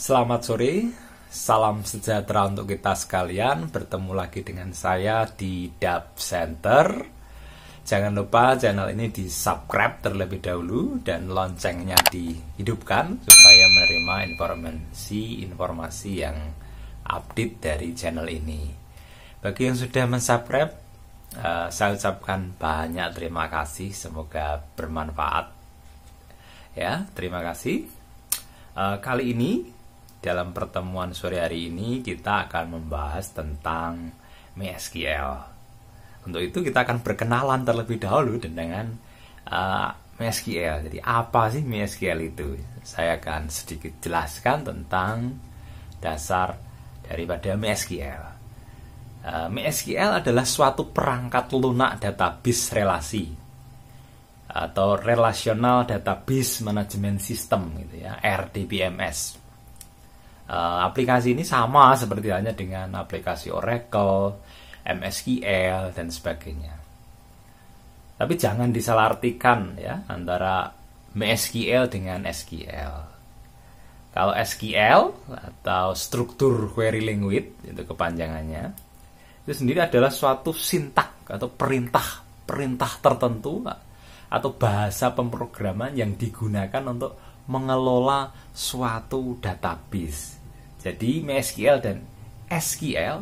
Selamat sore, salam sejahtera untuk kita sekalian. Bertemu lagi dengan saya di Dap Center. Jangan lupa channel ini di subscribe terlebih dahulu dan loncengnya dihidupkan supaya menerima informasi yang update dari channel ini. Bagi yang sudah mensubscribe, saya ucapkan banyak terima kasih. Semoga bermanfaat. Ya, terima kasih. Kali ini dalam pertemuan sore hari ini kita akan membahas tentang MySQL. Untuk itu kita akan berkenalan terlebih dahulu dengan MySQL. Jadi apa sih MySQL itu? Saya akan sedikit jelaskan tentang dasar daripada MySQL. MySQL adalah suatu perangkat lunak database relasi atau Relational Database Management System, gitu ya, RDBMS. Aplikasi ini sama seperti halnya dengan aplikasi Oracle, MySQL dan sebagainya. Tapi jangan disalahartikan ya antara MySQL dengan SQL. Kalau SQL atau struktur query language, itu kepanjangannya, itu sendiri adalah suatu sintak atau perintah tertentu atau bahasa pemrograman yang digunakan untuk mengelola suatu database. Jadi MySQL dan SQL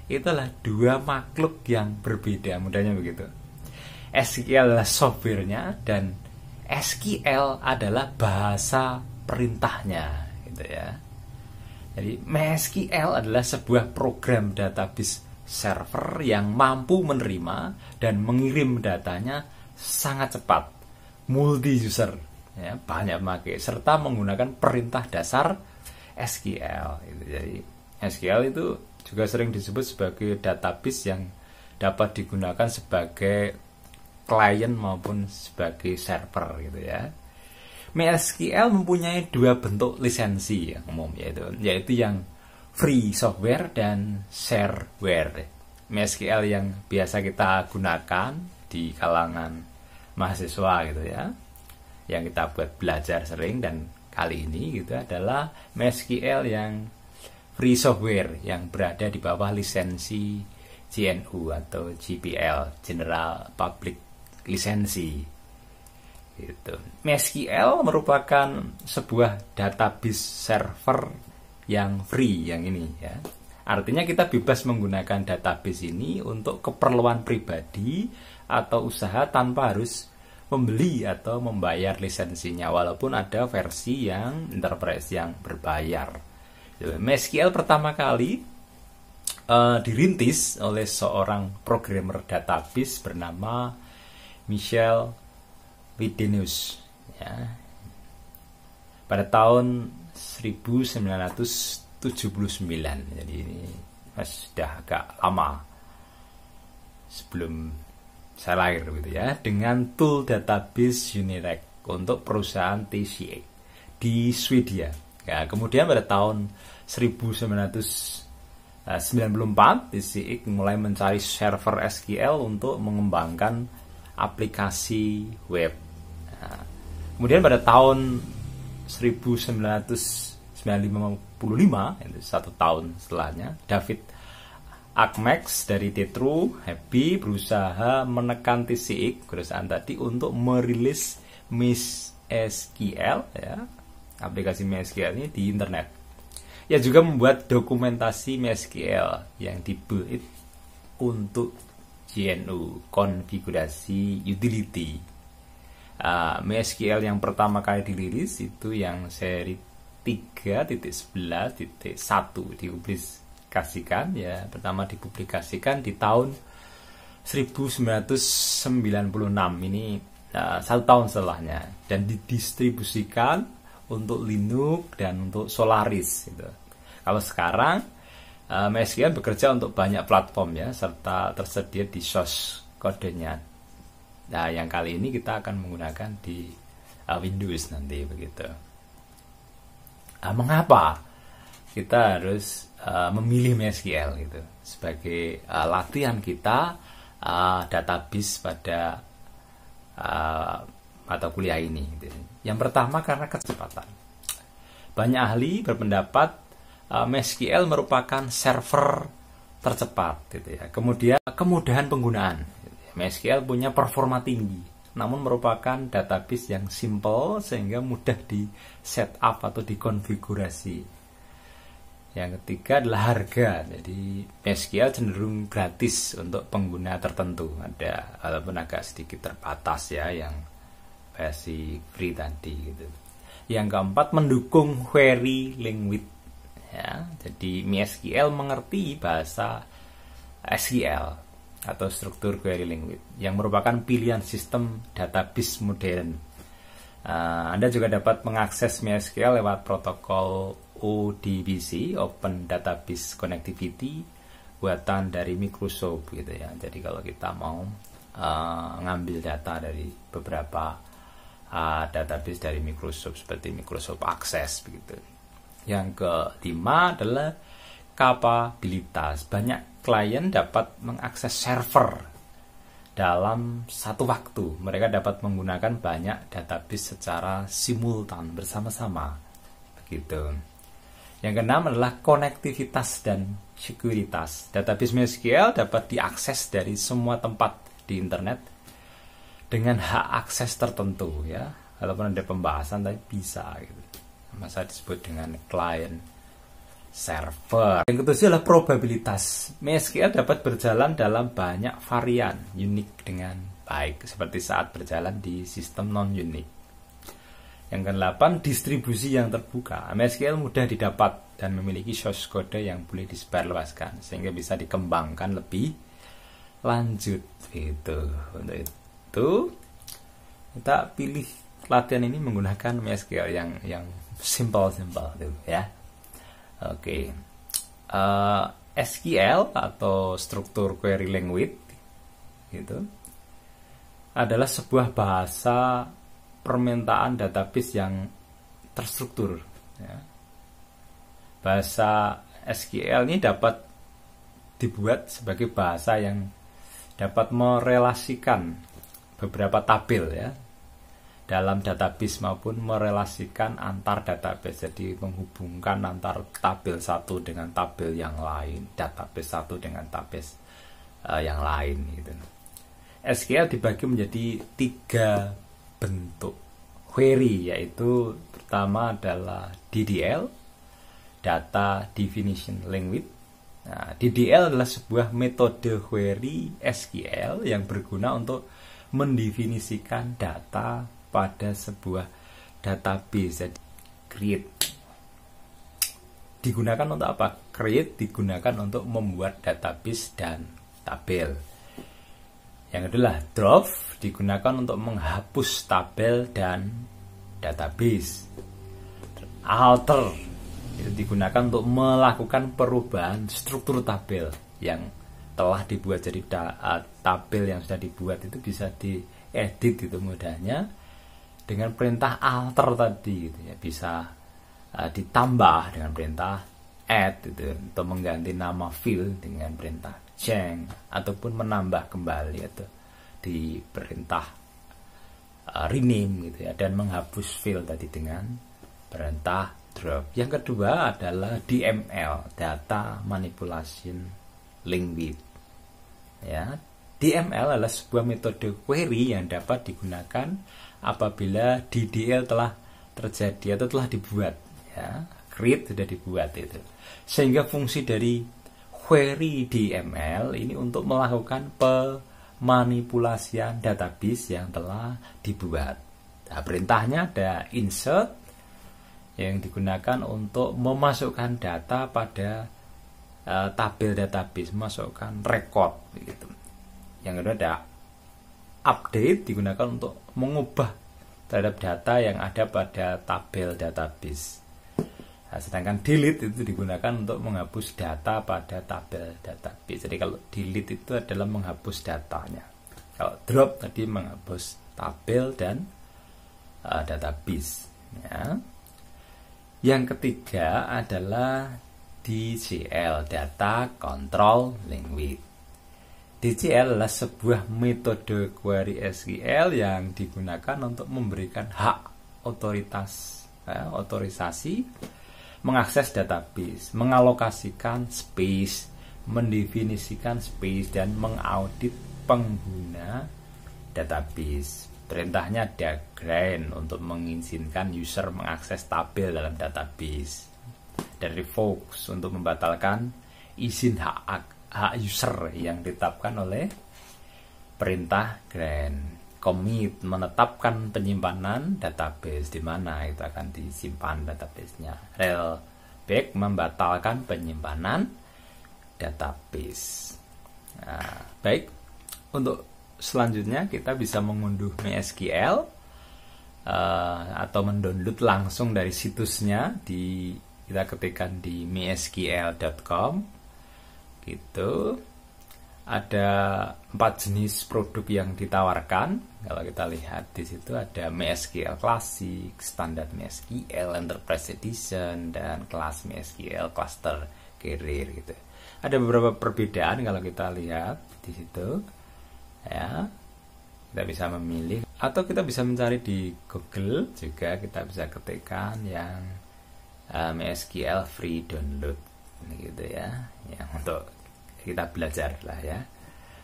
itulah dua makhluk yang berbeda, mudahnya begitu. SQL adalah softwarenya dan SQL adalah bahasa perintahnya, gitu ya. Jadi MySQL adalah sebuah program database server yang mampu menerima dan mengirim datanya sangat cepat, multi user, ya, banyak memakai serta menggunakan perintah dasar SQL. Jadi SQL itu juga sering disebut sebagai database yang dapat digunakan sebagai klien maupun sebagai server, gitu ya. MySQL mempunyai dua bentuk lisensi yang umum, yaitu yang free software dan shareware. MySQL yang biasa kita gunakan di kalangan mahasiswa, gitu ya, yang kita buat belajar sering, dan kali ini gitu adalah MySQL yang free software yang berada di bawah lisensi GNU atau GPL, General Public Lisensi. Gitu. MySQL merupakan sebuah database server yang free yang ini, ya. Artinya kita bebas menggunakan database ini untuk keperluan pribadi atau usaha tanpa harus membeli atau membayar lisensinya, walaupun ada versi yang enterprise yang berbayar. MySQL pertama kali dirintis oleh seorang programmer database bernama Michel Widenius, ya, pada tahun 1979. Jadi ini sudah agak lama sebelum saya lahir, gitu ya, dengan tool database Unirect untuk perusahaan TCA di Swedia. Ya, kemudian pada tahun 1994 TCA mulai mencari server SQL untuk mengembangkan aplikasi web. Nah, kemudian pada tahun 1955, satu tahun setelahnya, David Akmex dari Tetro Happy berusaha menekan TCX perusahaan tadi untuk merilis MySQL, ya, aplikasi MySQL ini di internet. Ia juga membuat dokumentasi MySQL yang dibuat untuk GNU konfigurasi utility. MySQL yang pertama kali dirilis itu yang seri 3.11.1 dipublikasikan, ya, pertama dipublikasikan di tahun 1996, ini satu tahun setelahnya, dan didistribusikan untuk Linux dan untuk Solaris, gitu. Kalau sekarang MySQL bekerja untuk banyak platform, ya, serta tersedia di source kodenya. Nah, yang kali ini kita akan menggunakan di Windows nanti, begitu. Mengapa kita harus memilih MySQL, gitu, sebagai latihan kita database pada mata kuliah ini, gitu. Yang pertama karena kecepatan. Banyak ahli berpendapat MySQL merupakan server tercepat gitu ya. Kemudian kemudahan penggunaan. MySQL punya performa tinggi, namun merupakan database yang simple sehingga mudah di setup atau dikonfigurasi. Yang ketiga adalah harga. Jadi MySQL cenderung gratis untuk pengguna tertentu. Ada walaupun agak sedikit terbatas ya yang versi free tadi gitu. Yang keempat mendukung query language ya. Jadi MySQL mengerti bahasa SQL atau struktur query language yang merupakan pilihan sistem database modern. Anda juga dapat mengakses MySQL lewat protokol ODBC, Open Database Connectivity, buatan dari Microsoft gitu ya. Jadi kalau kita mau ngambil data dari beberapa database dari Microsoft seperti Microsoft Access begitu. Yang kelima adalah kapabilitas. Banyak klien dapat mengakses server dalam satu waktu. Mereka dapat menggunakan banyak database secara simultan bersama-sama begitu. Yang keenam adalah konektivitas dan sekuritas. Database MySQL dapat diakses dari semua tempat di internet dengan hak akses tertentu ya. Walaupun ada pembahasan tapi bisa gitu. Masa disebut dengan client server. Yang ketujuh adalah probabilitas. MySQL dapat berjalan dalam banyak varian unik dengan baik seperti saat berjalan di sistem non-unik. Yang ke-8, distribusi yang terbuka. MySQL mudah didapat dan memiliki source code yang boleh disebarluaskan sehingga bisa dikembangkan lebih lanjut gitu. Untuk itu kita pilih latihan ini menggunakan MySQL yang simple gitu ya. Oke. SQL atau struktur query language gitu adalah sebuah bahasa permintaan database yang terstruktur ya. Bahasa SQL ini dapat dibuat sebagai bahasa yang dapat merelasikan beberapa tabel ya dalam database maupun merelasikan antar database. Jadi menghubungkan antar tabel satu dengan tabel yang lain, database satu dengan database yang lain gitu. SQL dibagi menjadi 3 bentuk query, yaitu pertama adalah DDL, Data Definition Language. Nah, DDL adalah sebuah metode query SQL yang berguna untuk mendefinisikan data pada sebuah database. Jadi, create digunakan untuk apa? Create digunakan untuk membuat database dan tabel. Yang kedua, drop digunakan untuk menghapus tabel dan database. Alter itu digunakan untuk melakukan perubahan struktur tabel yang telah dibuat. Jadi tabel yang sudah dibuat itu bisa diedit itu mudahnya dengan perintah alter tadi gitu ya. Bisa ditambah dengan perintah add itu untuk mengganti nama field dengan perintah change ataupun menambah kembali atau di perintah rename gitu ya, dan menghapus field tadi dengan perintah drop. Yang kedua adalah DML, Data Manipulation Language ya. DML adalah sebuah metode query yang dapat digunakan apabila DDL telah terjadi atau telah dibuat ya. Create sudah dibuat itu, sehingga fungsi dari query DML ini untuk melakukan pemanipulasian database yang telah dibuat. Nah, perintahnya ada insert yang digunakan untuk memasukkan data pada tabel database, memasukkan record gitu. Yang kedua ada update, digunakan untuk mengubah terhadap data yang ada pada tabel database. Nah, sedangkan delete itu digunakan untuk menghapus data pada tabel database. Jadi kalau delete itu adalah menghapus datanya. Kalau drop tadi menghapus tabel dan database. Ya. Yang ketiga adalah DCL, Data Control Language. DCL adalah sebuah metode query SQL yang digunakan untuk memberikan hak otoritas otorisasi, mengakses database, mengalokasikan space, mendefinisikan space, dan mengaudit pengguna database. Perintahnya ada grant untuk mengizinkan user mengakses tabel dalam database, dan revoke untuk membatalkan izin hak user yang ditetapkan oleh perintah grant. Commit menetapkan penyimpanan database di mana itu akan disimpan databasenya. Rollback membatalkan penyimpanan database. Nah, baik, untuk selanjutnya kita bisa mengunduh MySQL atau mendownload langsung dari situsnya. Kita ketikkan di mysql.com gitu. Ada 4 jenis produk yang ditawarkan. Kalau kita lihat di situ ada MySQL Classic, Standard MySQL, Enterprise Edition, dan kelas MySQL Cluster Carrier gitu. Ada beberapa perbedaan kalau kita lihat di situ. Ya, kita bisa memilih atau kita bisa mencari di Google juga. Kita bisa ketikkan yang MySQL free download gitu ya, yang untuk kita belajar lah ya.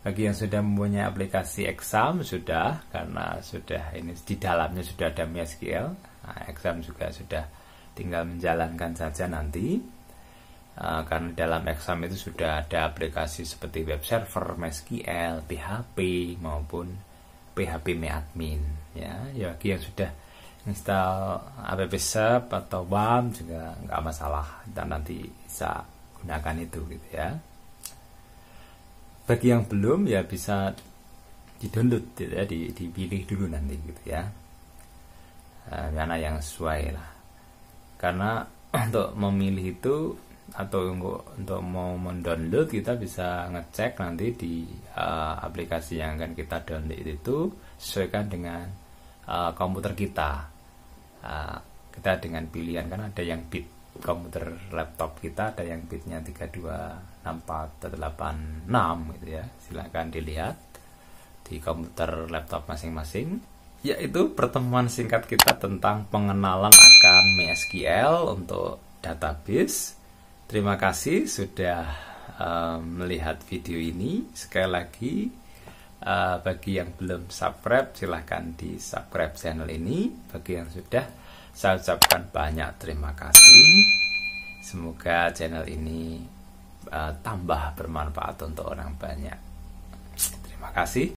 Bagi yang sudah mempunyai aplikasi exam sudah, karena sudah ini di dalamnya sudah ada MySQL. Nah, exam juga sudah tinggal menjalankan saja nanti. Karena dalam exam itu sudah ada aplikasi seperti web server, MySQL, PHP maupun PHP MyAdmin ya. Bagi yang sudah install AppSub atau WAM juga nggak masalah, dan nanti bisa gunakan itu gitu ya. Bagi yang belum ya bisa di-download gitu ya, dipilih dulu nanti gitu ya. Mana yang sesuai lah. Karena untuk memilih itu atau untuk mau mendownload, kita bisa ngecek nanti di aplikasi yang akan kita download itu sesuaikan dengan komputer kita. Kita dengan pilihan, kan ada yang bit komputer laptop kita, ada yang bitnya 326486 gitu ya. Silakan dilihat di komputer laptop masing-masing. Yaitu pertemuan singkat kita tentang pengenalan akan MySQL untuk database. Terima kasih sudah melihat video ini. Sekali lagi, bagi yang belum subscribe, silahkan di subscribe channel ini. Bagi yang sudah, saya ucapkan banyak terima kasih. Semoga channel ini tambah bermanfaat untuk orang banyak. Terima kasih.